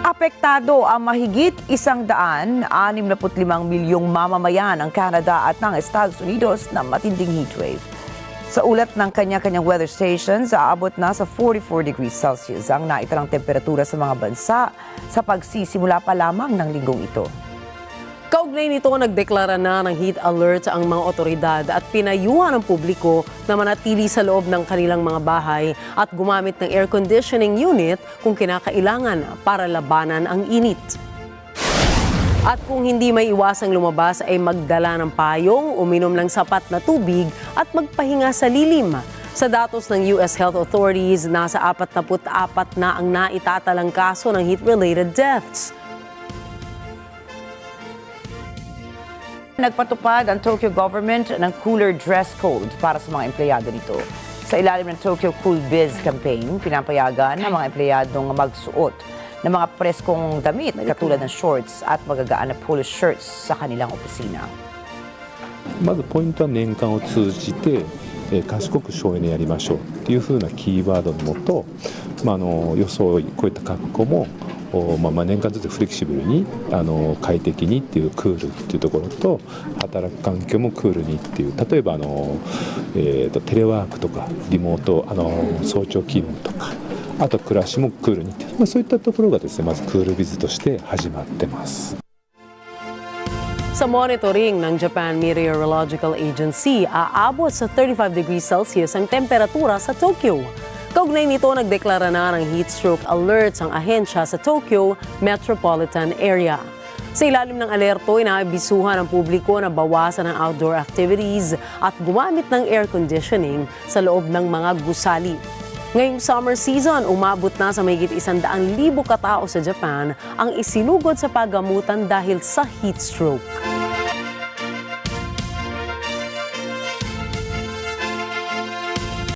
Apektado ang mahigit 165 milyong mamamayan ng Canada at ng Estados Unidos na matinding heatwave. Sa ulat ng kanya-kanyang weather stations, aabot na sa 44 degrees Celsius ang naitalang temperatura sa mga bansa sa pagsisimula pa lamang ng linggong ito. Kaugnay nito, nagdeklara na ng heat alert ang mga otoridad at pinayuhan ng publiko na manatili sa loob ng kanilang mga bahay at gumamit ng air conditioning unit kung kinakailangan para labanan ang init. At kung hindi may iwasang lumabas ay magdala ng payong, uminom ng sapat na tubig at magpahinga sa lilim. Sa datos ng US Health Authorities, nasa 44 na ang naitatalang kaso ng heat-related deaths. Nagpatupad ang Tokyo government ng cooler dress code para sa mga empleyado nito. Sa ilalim ng Tokyo Cool Biz campaign, pinapayagan ng mga empleyadong magsuot ng mga preskong damit katulad ng shorts at magagaan na polo shirts sa kanilang opisina. まずポイントは年間を通じて賢く省エネやりましょうというふうなキーワードのもと、装いこういった格好も年間ずつフレキシブルに快適にっていうクールっていうところと働く環境もクールにっていう例えばテレワークとかリモート早朝勤務とかあと暮らしもクールにって、そういったところがですねまずクールビズとして始まってます。 Sa monitoring ng Japan Meteorological Agency, aabot sa 35 degrees Celsius ang temperatura sa Tokyo. Kaugnay nito, nagdeklara na ng heat stroke alerts ang ahensya sa Tokyo Metropolitan Area. Sa ilalim ng alerto, inaabisuhan ang publiko na bawasan ang outdoor activities at gumamit ng air conditioning sa loob ng mga gusali. Ngayong summer season, umabot na sa mahigit 100,000 katao sa Japan ang isinugod sa paggamutan dahil sa heat stroke.